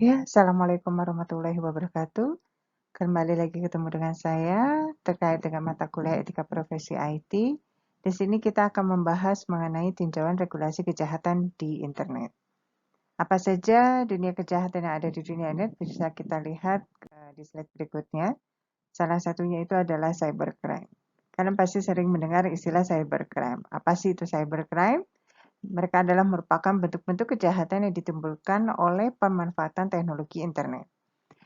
Ya, Assalamualaikum warahmatullahi wabarakatuh. Kembali lagi ketemu dengan saya terkait dengan mata kuliah etika profesi IT. Di sini kita akan membahas mengenai tinjauan regulasi kejahatan di internet. Apa saja dunia kejahatan yang ada di dunia internet bisa kita lihat di slide berikutnya. Salah satunya itu adalah cybercrime. Kalian pasti sering mendengar istilah cybercrime. Apa sih itu cybercrime? Mereka adalah merupakan bentuk-bentuk kejahatan yang ditimbulkan oleh pemanfaatan teknologi internet,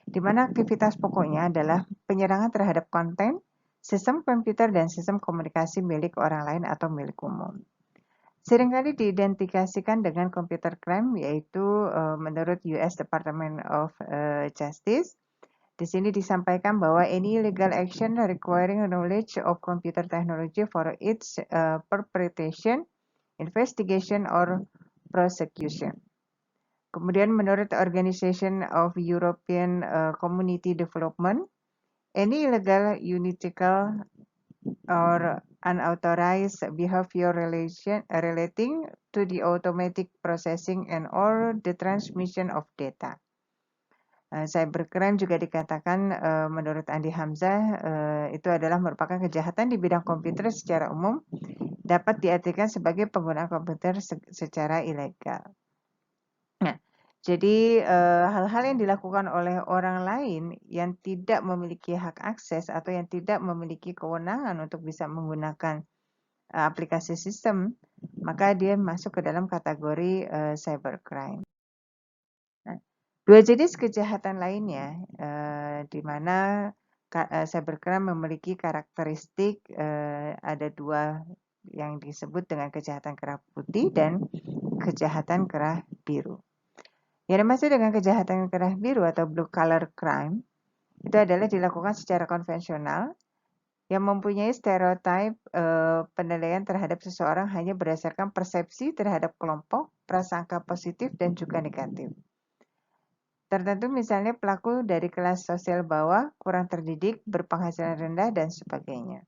di mana aktivitas pokoknya adalah penyerangan terhadap konten, sistem komputer, dan sistem komunikasi milik orang lain atau milik umum. Seringkali diidentifikasikan dengan computer crime, yaitu menurut US Department of Justice. Di sini disampaikan bahwa any legal action requiring knowledge of computer technology for its perpetration, investigation, or prosecution. Kemudian menurut Organization of European Community Development, any illegal, unethical, or unauthorized behavior relating to the automatic processing and or the transmission of data. Cybercrime juga dikatakan menurut Andi Hamzah itu adalah merupakan kejahatan di bidang komputer secara umum, dapat diartikan sebagai penggunaan komputer secara ilegal. Nah, jadi hal-hal yang dilakukan oleh orang lain yang tidak memiliki hak akses atau yang tidak memiliki kewenangan untuk bisa menggunakan aplikasi sistem, maka dia masuk ke dalam kategori cybercrime. Nah, dua jenis kejahatan lainnya di mana cybercrime memiliki karakteristik ada dua yang disebut dengan kejahatan kerah putih dan kejahatan kerah biru. Yang dimaksud dengan kejahatan kerah biru atau blue collar crime itu adalah dilakukan secara konvensional yang mempunyai stereotip penilaian terhadap seseorang hanya berdasarkan persepsi terhadap kelompok, prasangka positif dan juga negatif. Tertentu misalnya pelaku dari kelas sosial bawah, kurang terdidik, berpenghasilan rendah, dan sebagainya.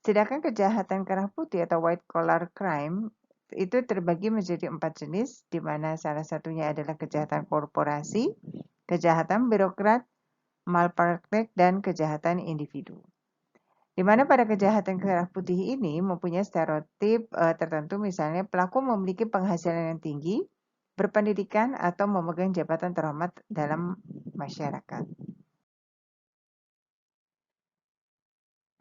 Sedangkan kejahatan kerah putih atau white collar crime itu terbagi menjadi 4 jenis, di mana salah satunya adalah kejahatan korporasi, kejahatan birokrat, malpraktek, dan kejahatan individu. Di mana pada kejahatan kerah putih ini mempunyai stereotip tertentu, misalnya pelaku memiliki penghasilan yang tinggi, berpendidikan, atau memegang jabatan terhormat dalam masyarakat.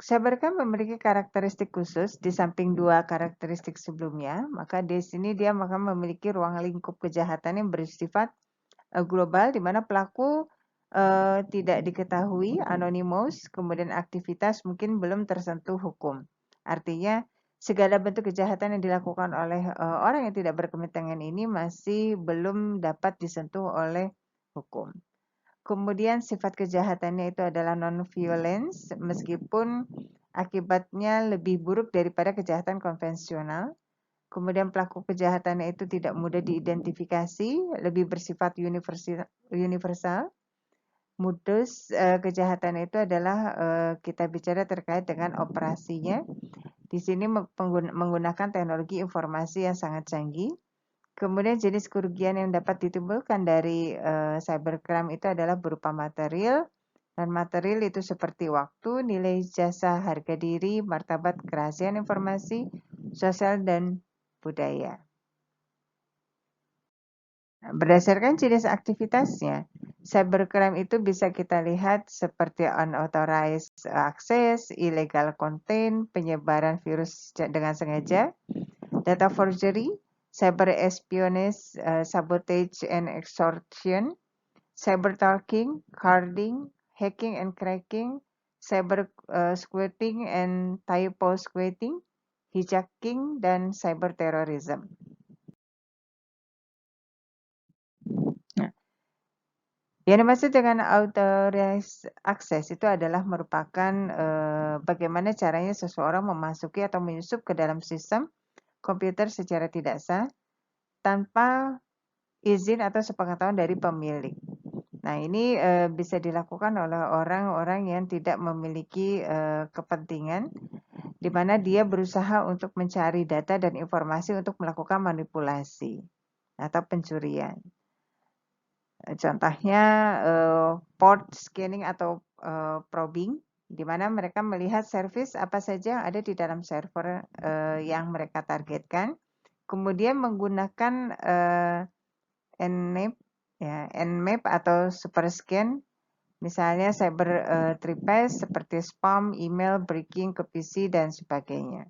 Cybercrime memiliki karakteristik khusus di samping dua karakteristik sebelumnya, maka di sini dia akan memiliki ruang lingkup kejahatan yang bersifat global, di mana pelaku tidak diketahui, anonymous, kemudian aktivitas mungkin belum tersentuh hukum. Artinya segala bentuk kejahatan yang dilakukan oleh orang yang tidak berkepentingan ini masih belum dapat disentuh oleh hukum. Kemudian sifat kejahatannya itu adalah non-violence, meskipun akibatnya lebih buruk daripada kejahatan konvensional. Kemudian pelaku kejahatannya itu tidak mudah diidentifikasi, lebih bersifat universal. Modus kejahatan itu adalah kita bicara terkait dengan operasinya. Di sini menggunakan teknologi informasi yang sangat canggih. Kemudian jenis kerugian yang dapat ditimbulkan dari cybercrime itu adalah berupa material, dan material itu seperti waktu, nilai jasa, harga diri, martabat, kerahasiaan informasi, sosial, dan budaya. Berdasarkan jenis aktivitasnya, cybercrime itu bisa kita lihat seperti unauthorized access, illegal content, penyebaran virus dengan sengaja, data forgery, cyber espionage, sabotage and extortion, cyber talking, carding, hacking and cracking, cyber squatting and typo squatting, hijacking, dan cyber terrorism. Yang dimaksud dengan authorized access itu adalah merupakan bagaimana caranya seseorang memasuki atau menyusup ke dalam sistem komputer secara tidak sah tanpa izin atau sepengetahuan dari pemilik. Nah, ini bisa dilakukan oleh orang-orang yang tidak memiliki kepentingan, di mana dia berusaha untuk mencari data dan informasi untuk melakukan manipulasi atau pencurian. Contohnya port scanning atau probing, di mana mereka melihat service apa saja yang ada di dalam server yang mereka targetkan, kemudian menggunakan Nmap, ya, Nmap atau super scan, misalnya cyber trypass seperti spam, email, breaking ke PC dan sebagainya.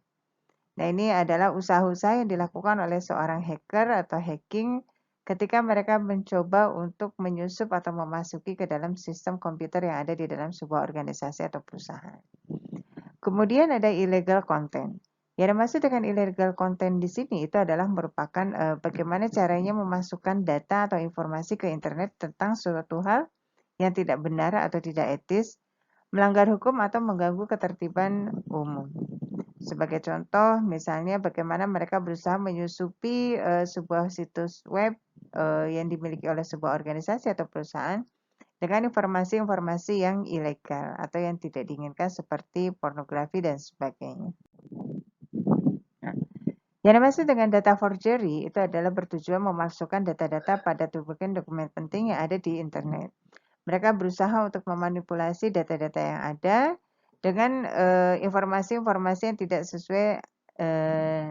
Nah, ini adalah usaha-usaha yang dilakukan oleh seorang hacker atau hacking ketika mereka mencoba untuk menyusup atau memasuki ke dalam sistem komputer yang ada di dalam sebuah organisasi atau perusahaan. Kemudian ada illegal content. Yang dimaksud dengan illegal content di sini itu adalah merupakan bagaimana caranya memasukkan data atau informasi ke internet tentang suatu hal yang tidak benar atau tidak etis, melanggar hukum atau mengganggu ketertiban umum. Sebagai contoh, misalnya bagaimana mereka berusaha menyusupi sebuah situs web yang dimiliki oleh sebuah organisasi atau perusahaan dengan informasi-informasi yang ilegal atau yang tidak diinginkan seperti pornografi dan sebagainya. Nah, yang dimaksud dengan data forgery itu adalah bertujuan memasukkan data-data pada dokumen penting yang ada di internet. Mereka berusaha untuk memanipulasi data-data yang ada dengan informasi-informasi yang tidak sesuai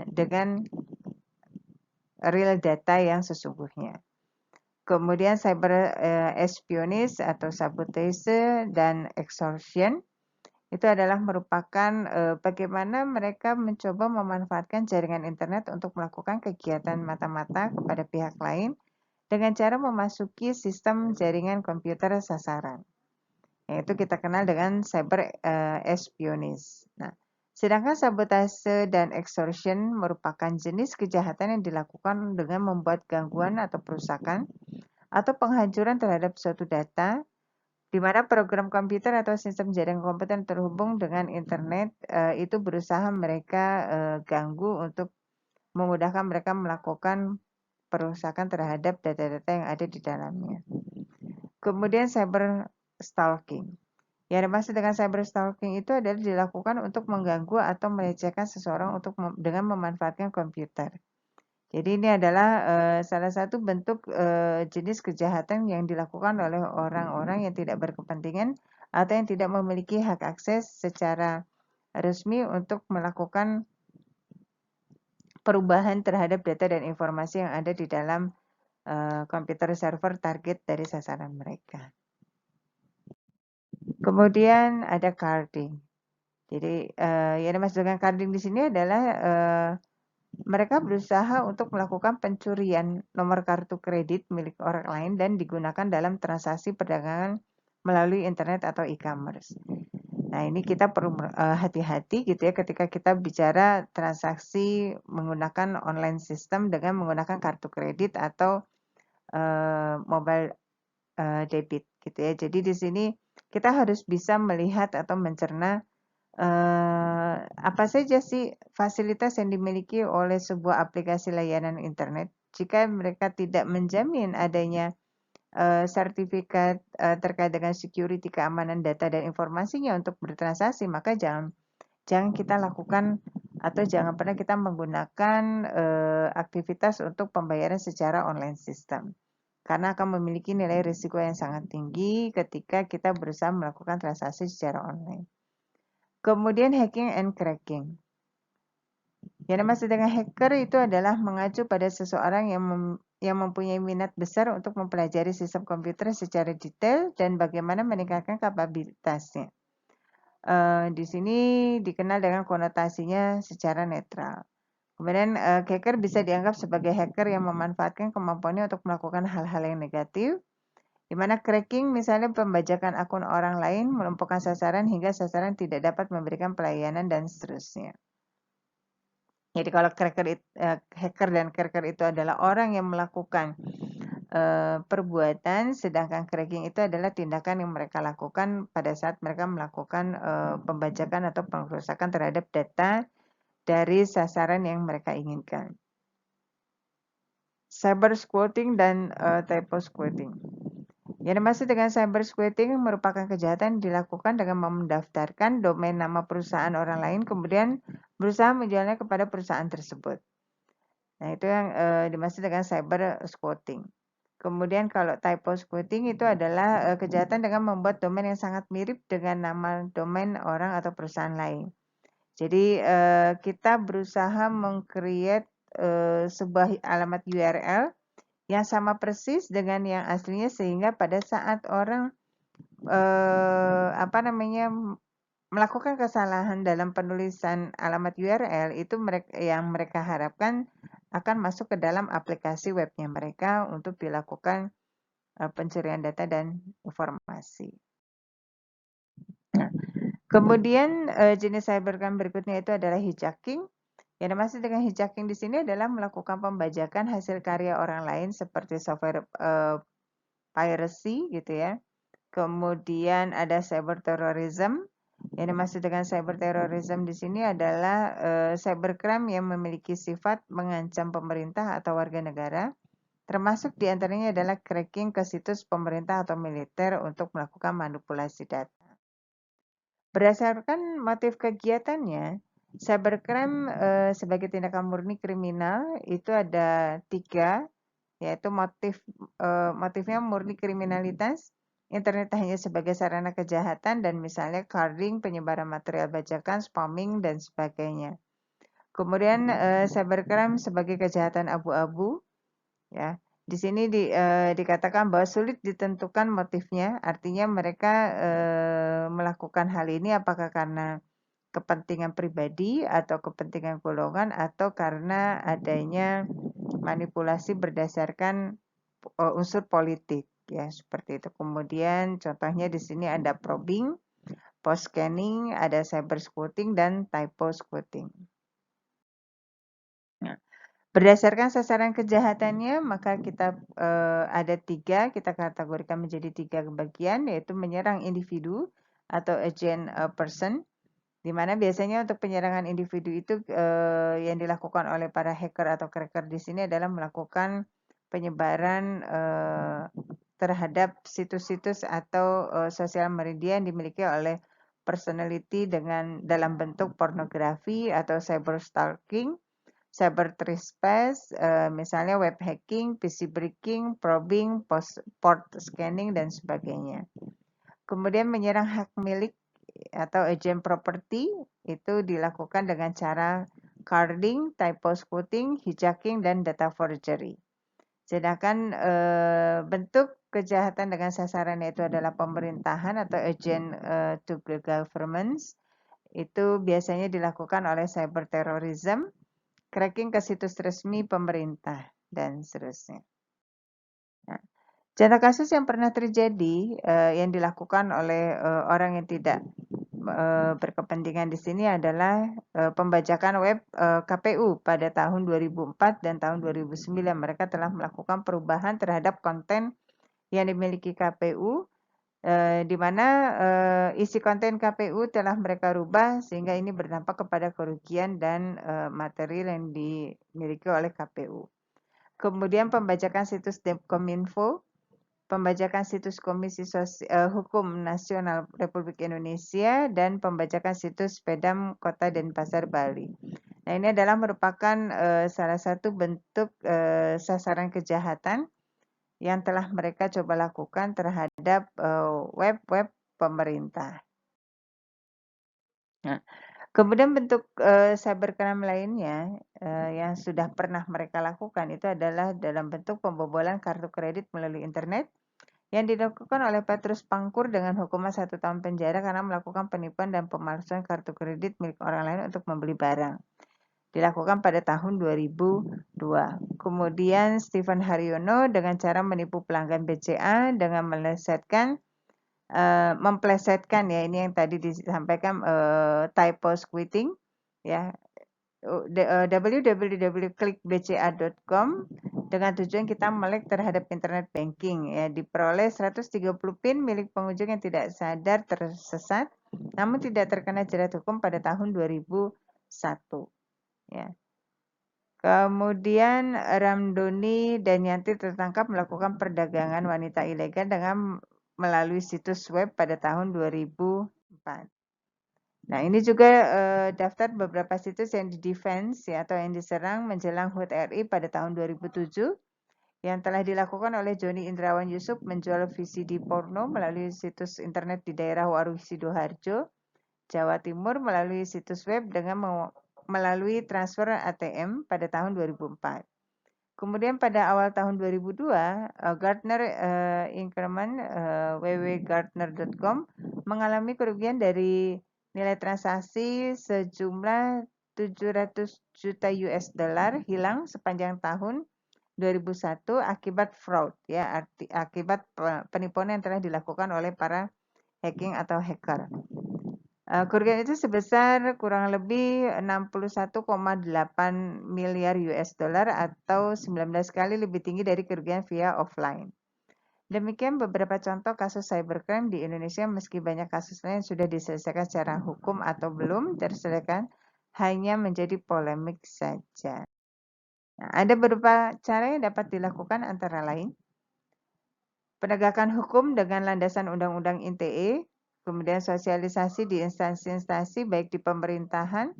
dengan real data yang sesungguhnya. Kemudian cyber espionage atau sabotase dan extortion itu adalah merupakan bagaimana mereka mencoba memanfaatkan jaringan internet untuk melakukan kegiatan mata-mata kepada pihak lain dengan cara memasuki sistem jaringan komputer sasaran. Yaitu kita kenal dengan cyber espionage. Nah, sedangkan sabotase dan extortion merupakan jenis kejahatan yang dilakukan dengan membuat gangguan atau perusakan atau penghancuran terhadap suatu data, di mana program komputer atau sistem jaringan komputer terhubung dengan internet itu berusaha mereka ganggu untuk memudahkan mereka melakukan perusakan terhadap data-data yang ada di dalamnya. Kemudian cyber stalking. Yang dimaksud dengan cyber stalking itu adalah dilakukan untuk mengganggu atau melecehkan seseorang dengan memanfaatkan komputer. Jadi ini adalah salah satu bentuk jenis kejahatan yang dilakukan oleh orang-orang yang tidak berkepentingan atau yang tidak memiliki hak akses secara resmi untuk melakukan perubahan terhadap data dan informasi yang ada di dalam komputer server target dari sasaran mereka. Kemudian ada carding. Jadi yang dimaksud dengan carding di sini adalah mereka berusaha untuk melakukan pencurian nomor kartu kredit milik orang lain dan digunakan dalam transaksi perdagangan melalui internet atau e-commerce. Nah, ini kita perlu hati-hati gitu ya ketika kita bicara transaksi menggunakan online system dengan menggunakan kartu kredit atau mobile debit gitu ya. Jadi di sini kita harus bisa melihat atau mencerna apa saja sih fasilitas yang dimiliki oleh sebuah aplikasi layanan internet. Jika mereka tidak menjamin adanya sertifikat terkait dengan security keamanan data dan informasinya untuk bertransaksi, maka jangan kita lakukan atau jangan pernah kita menggunakan aktivitas untuk pembayaran secara online system. Karena akan memiliki nilai risiko yang sangat tinggi ketika kita berusaha melakukan transaksi secara online. Kemudian hacking and cracking. Yang dimaksud dengan hacker itu adalah mengacu pada seseorang yang mempunyai minat besar untuk mempelajari sistem komputer secara detail dan bagaimana meningkatkan kapabilitasnya. Di sini dikenal dengan konotasinya secara netral. Kemudian hacker bisa dianggap sebagai hacker yang memanfaatkan kemampuannya untuk melakukan hal-hal yang negatif, di mana cracking misalnya pembajakan akun orang lain, melumpuhkan sasaran hingga sasaran tidak dapat memberikan pelayanan dan seterusnya. Jadi kalau hacker dan cracker itu adalah orang yang melakukan perbuatan, sedangkan cracking itu adalah tindakan yang mereka lakukan pada saat mereka melakukan pembajakan atau pengrusakan terhadap data dari sasaran yang mereka inginkan. Cyber squatting dan typo squatting. Yang dimaksud dengan cyber squatting merupakan kejahatan yang dilakukan dengan mendaftarkan domain nama perusahaan orang lain kemudian berusaha menjualnya kepada perusahaan tersebut. Nah, itu yang dimaksud dengan cyber squatting. Kemudian kalau typo squatting itu adalah kejahatan dengan membuat domain yang sangat mirip dengan nama domain orang atau perusahaan lain. Jadi kita berusaha meng-create sebuah alamat URL yang sama persis dengan yang aslinya sehingga pada saat orang melakukan kesalahan dalam penulisan alamat URL itu yang mereka harapkan akan masuk ke dalam aplikasi webnya mereka untuk dilakukan pencurian data dan informasi. Nah, kemudian jenis cybercrime berikutnya itu adalah hijacking. Yang dimaksud dengan hijacking di sini adalah melakukan pembajakan hasil karya orang lain seperti software piracy gitu ya. Kemudian ada cyberterrorism. Yang dimaksud dengan cyberterrorism di sini adalah cybercrime yang memiliki sifat mengancam pemerintah atau warga negara, termasuk diantaranya adalah cracking ke situs pemerintah atau militer untuk melakukan manipulasi data. Berdasarkan motif kegiatannya, cybercrime sebagai tindakan murni kriminal itu ada 3, yaitu motifnya murni kriminalitas, internet hanya sebagai sarana kejahatan, dan misalnya carding, penyebaran material bajakan, spamming, dan sebagainya. Kemudian cybercrime sebagai kejahatan abu-abu, ya. Di sini dikatakan bahwa sulit ditentukan motifnya, artinya mereka melakukan hal ini apakah karena kepentingan pribadi atau kepentingan golongan atau karena adanya manipulasi berdasarkan unsur politik, ya seperti itu. Kemudian contohnya di sini ada probing, post scanning, ada cyber squatting, dan typo squatting. Nah, berdasarkan sasaran kejahatannya, maka kita ada 3, kita kategorikan menjadi 3 bagian, yaitu menyerang individu atau agent person, di mana biasanya untuk penyerangan individu itu yang dilakukan oleh para hacker atau cracker di sini adalah melakukan penyebaran terhadap situs-situs atau sosial media yang dimiliki oleh personality dalam bentuk pornografi atau cyber stalking, cyber trespass, misalnya web hacking, PC breaking, probing, port scanning, dan sebagainya. Kemudian menyerang hak milik atau agent property itu dilakukan dengan cara carding, typo squatting, hijacking, dan data forgery. Sedangkan bentuk kejahatan dengan sasaran itu adalah pemerintahan atau agent to the governments, itu biasanya dilakukan oleh cyber terrorism, cracking ke situs resmi pemerintah, dan seterusnya. Nah, contoh kasus yang pernah terjadi yang dilakukan oleh orang yang tidak berkepentingan di sini adalah pembajakan web KPU pada tahun 2004 dan tahun 2009. Mereka telah melakukan perubahan terhadap konten yang dimiliki KPU, di mana isi konten KPU telah mereka rubah sehingga ini berdampak kepada kerugian dan materi yang dimiliki oleh KPU. Kemudian pembajakan situs Depkominfo, pembajakan situs Komisi Hukum Nasional Republik Indonesia, dan pembajakan situs Pedam Kota Denpasar, Bali. Nah, ini adalah merupakan salah satu bentuk sasaran kejahatan yang telah mereka coba lakukan terhadap web-web pemerintah. Nah, kemudian bentuk cybercrime lainnya yang sudah pernah mereka lakukan itu adalah dalam bentuk pembobolan kartu kredit melalui internet yang dilakukan oleh Petrus Pangkur dengan hukuman 1 tahun penjara karena melakukan penipuan dan pemalsuan kartu kredit milik orang lain untuk membeli barang. Dilakukan pada tahun 2002. Kemudian Stephen Haryono dengan cara menipu pelanggan BCA dengan memplesetkan ya, ini yang tadi disampaikan typo squatting ya, www.clickbca.com dengan tujuan kita melek terhadap internet banking ya, diperoleh 130 PIN milik pengunjung yang tidak sadar tersesat namun tidak terkena jerat hukum pada tahun 2001 ya. Kemudian Ramdhani dan Yanti tertangkap melakukan perdagangan wanita ilegal dengan melalui situs web pada tahun 2004. Nah, ini juga daftar beberapa situs yang di-defense ya, atau yang diserang menjelang HUT RI pada tahun 2007. yang telah dilakukan oleh Joni Indrawan Yusuf menjual VCD porno melalui situs internet di daerah Waru Sidoarjo, Jawa Timur melalui situs web dengan melalui transfer ATM pada tahun 2004. Kemudian pada awal tahun 2002, Gartner Increment www.gartner.com mengalami kerugian dari nilai transaksi sejumlah 700 juta US dollar hilang sepanjang tahun 2001 akibat fraud, ya, akibat penipuan yang telah dilakukan oleh para hacking atau hacker. Kerugian itu sebesar kurang lebih 61,8 miliar US dollar atau 19 kali lebih tinggi dari kerugian via offline. Demikian beberapa contoh kasus cybercrime di Indonesia, meski banyak kasus lain sudah diselesaikan secara hukum atau belum terselesaikan, hanya menjadi polemik saja. Nah, ada beberapa cara yang dapat dilakukan antara lain penegakan hukum dengan landasan Undang-Undang ITE, kemudian sosialisasi di instansi-instansi baik di pemerintahan,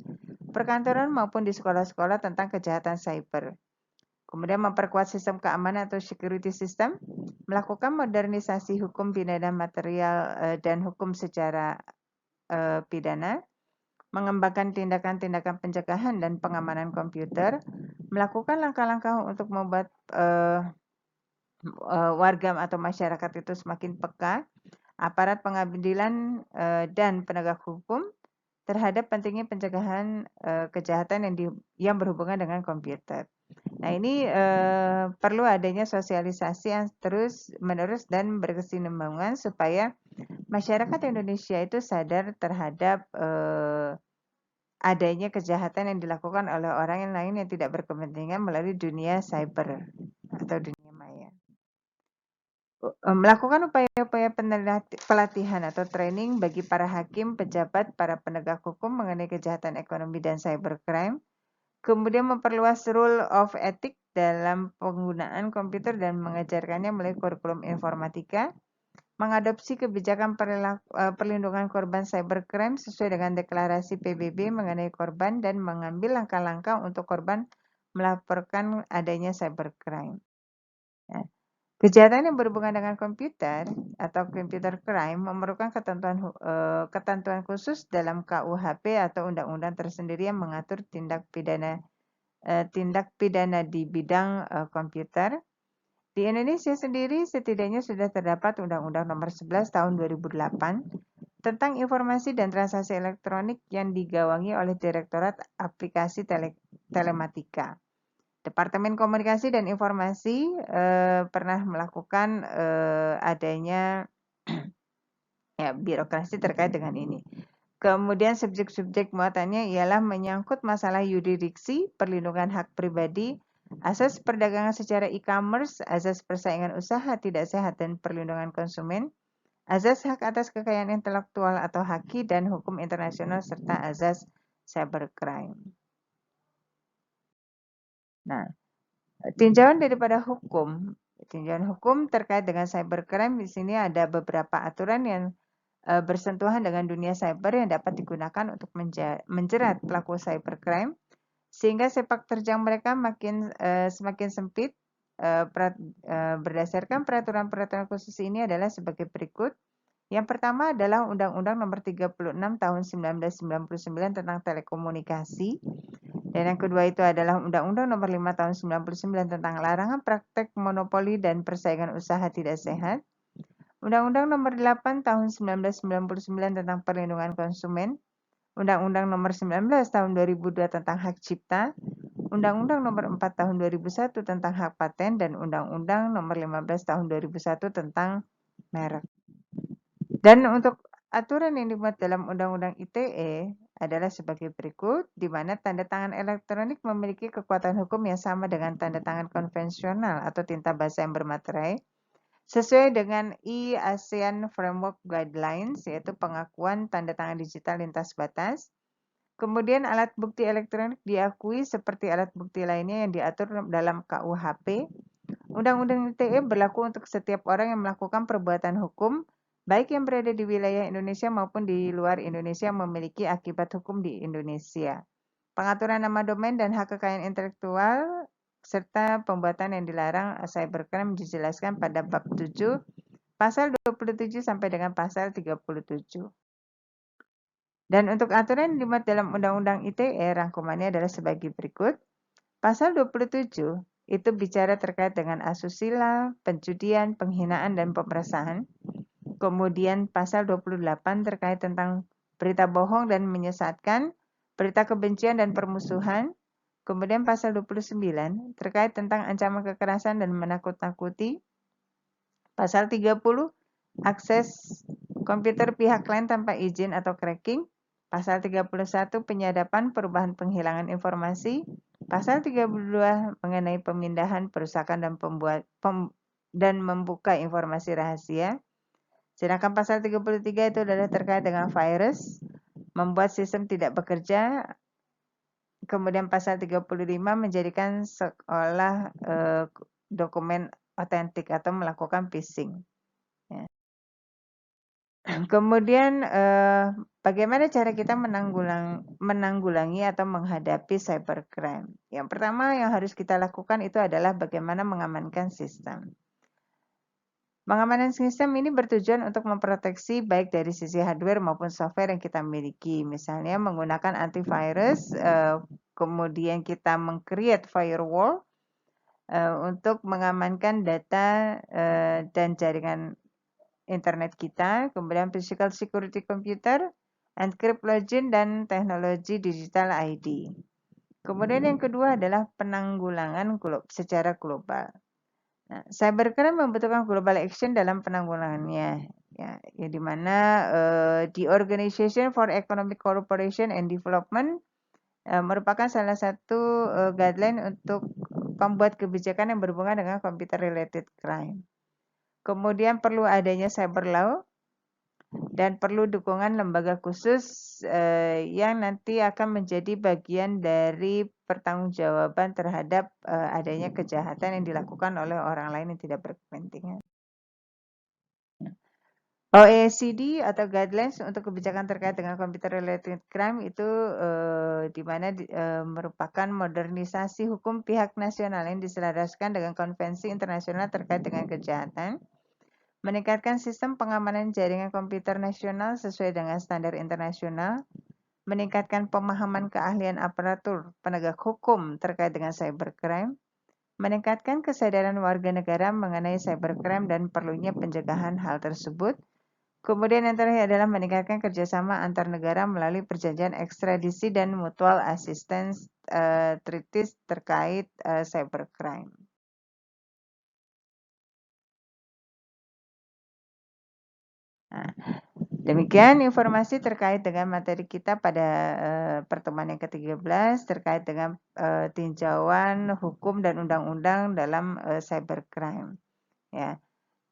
perkantoran maupun di sekolah-sekolah tentang kejahatan cyber. Kemudian memperkuat sistem keamanan atau security system, melakukan modernisasi hukum pidana material dan hukum secara pidana, mengembangkan tindakan-tindakan pencegahan dan pengamanan komputer, melakukan langkah-langkah untuk membuat warga atau masyarakat itu semakin peka, aparat pengadilan dan penegak hukum terhadap pentingnya pencegahan kejahatan yang berhubungan dengan komputer. Nah, ini perlu adanya sosialisasi yang terus-menerus dan berkesinambungan supaya masyarakat Indonesia itu sadar terhadap adanya kejahatan yang dilakukan oleh orang yang lain yang tidak berkepentingan melalui dunia cyber atau dunia maya. Melakukan upaya-upaya pelatihan atau training bagi para hakim, pejabat, para penegak hukum mengenai kejahatan ekonomi dan cybercrime, kemudian memperluas rule of ethics dalam penggunaan komputer dan mengajarkannya melalui kurikulum informatika, mengadopsi kebijakan perlindungan korban cybercrime sesuai dengan deklarasi PBB mengenai korban dan mengambil langkah-langkah untuk korban melaporkan adanya cybercrime. Nah, kejahatan yang berhubungan dengan komputer atau computer crime memerlukan ketentuan khusus dalam KUHP atau undang-undang tersendiri yang mengatur tindak pidana di bidang komputer. Di Indonesia sendiri setidaknya sudah terdapat Undang-Undang Nomor 11 Tahun 2008 tentang informasi dan transaksi elektronik yang digawangi oleh Direktorat Aplikasi Telematika. Departemen Komunikasi dan Informasi pernah melakukan adanya ya, birokrasi terkait dengan ini. Kemudian subjek-subjek muatannya ialah menyangkut masalah yurisdiksi, perlindungan hak pribadi, asas perdagangan secara e-commerce, asas persaingan usaha tidak sehat dan perlindungan konsumen, asas hak atas kekayaan intelektual atau haki dan hukum internasional serta asas cybercrime. Nah, tinjauan daripada hukum terkait dengan cybercrime di sini ada beberapa aturan yang bersentuhan dengan dunia cyber yang dapat digunakan untuk menjerat pelaku cybercrime sehingga sepak terjang mereka semakin sempit. Berdasarkan peraturan-peraturan khusus ini adalah sebagai berikut. Yang pertama adalah Undang-Undang Nomor 36 Tahun 1999 tentang telekomunikasi. Dan yang kedua itu adalah Undang-Undang Nomor 5 Tahun 99 tentang larangan praktek monopoli dan persaingan usaha tidak sehat. Undang-Undang Nomor 8 Tahun 1999 tentang perlindungan konsumen. Undang-Undang Nomor 19 Tahun 2002 tentang hak cipta. Undang-Undang Nomor 4 Tahun 2001 tentang hak paten dan Undang-Undang Nomor 15 Tahun 2001 tentang merek. Dan untuk aturan yang dimuat dalam Undang-Undang ITE adalah sebagai berikut, di mana tanda tangan elektronik memiliki kekuatan hukum yang sama dengan tanda tangan konvensional atau tinta basah yang bermaterai, sesuai dengan e-ASEAN Framework Guidelines, yaitu pengakuan tanda tangan digital lintas batas. Kemudian alat bukti elektronik diakui seperti alat bukti lainnya yang diatur dalam KUHP. Undang-Undang ITE berlaku untuk setiap orang yang melakukan perbuatan hukum, baik yang berada di wilayah Indonesia maupun di luar Indonesia memiliki akibat hukum di Indonesia. Pengaturan nama domain dan hak kekayaan intelektual serta pembuatan yang dilarang cybercrime dijelaskan pada bab 7, pasal 27 sampai dengan pasal 37. Dan untuk aturan yang dimuat dalam Undang-Undang ITE, rangkumannya adalah sebagai berikut. Pasal 27 itu bicara terkait dengan asusila, penjudian, penghinaan, dan pemerasan. Kemudian pasal 28 terkait tentang berita bohong dan menyesatkan, berita kebencian dan permusuhan. Kemudian pasal 29 terkait tentang ancaman kekerasan dan menakut-nakuti. Pasal 30 akses komputer pihak lain tanpa izin atau cracking. Pasal 31 penyadapan, perubahan, penghilangan informasi. Pasal 32 mengenai pemindahan, perusakan dan membuka informasi rahasia. Sedangkan pasal 33 itu adalah terkait dengan virus, membuat sistem tidak bekerja. Kemudian pasal 35 menjadikan seolah dokumen otentik atau melakukan phishing. Ya. Kemudian bagaimana cara kita menanggulangi atau menghadapi cybercrime? Yang pertama yang harus kita lakukan itu adalah bagaimana mengamankan sistem. Mengamankan sistem ini bertujuan untuk memproteksi baik dari sisi hardware maupun software yang kita miliki. Misalnya menggunakan antivirus, kemudian kita meng-create firewall untuk mengamankan data dan jaringan internet kita, kemudian physical security computer, encrypt login, dan teknologi digital ID. Kemudian yang kedua adalah penanggulangan secara global. Nah, cybercrime membutuhkan global action dalam penanggulangannya, ya di mana the Organization for Economic Cooperation and Development merupakan salah satu guideline untuk pembuat kebijakan yang berhubungan dengan computer related crime. Kemudian perlu adanya cyber law dan perlu dukungan lembaga khusus yang nanti akan menjadi bagian dari pertanggungjawaban terhadap adanya kejahatan yang dilakukan oleh orang lain yang tidak berkepentingan. OECD atau guidelines untuk kebijakan terkait dengan computer related crime itu di mana merupakan modernisasi hukum pihak nasional yang diselaraskan dengan konvensi internasional terkait dengan kejahatan, meningkatkan sistem pengamanan jaringan komputer nasional sesuai dengan standar internasional, meningkatkan pemahaman keahlian aparatur penegak hukum terkait dengan cybercrime, meningkatkan kesadaran warga negara mengenai cybercrime dan perlunya pencegahan hal tersebut. Kemudian yang terakhir adalah meningkatkan kerjasama antar negara melalui perjanjian ekstradisi dan mutual assistance treaties terkait cybercrime. Nah, demikian informasi terkait dengan materi kita pada pertemuan yang ke-13 terkait dengan tinjauan hukum dan undang-undang dalam cybercrime. Ya.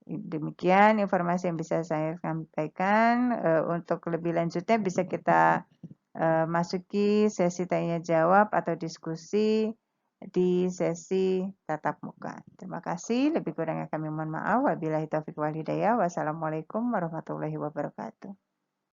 Demikian informasi yang bisa saya sampaikan. Untuk lebih lanjutnya bisa kita masuki sesi tanya jawab atau diskusi di sesi tatap muka. Terima kasih. Lebih kurangnya kami mohon maaf. Wabillahi taufiq wal hidayah. Wassalamualaikum warahmatullahi wabarakatuh.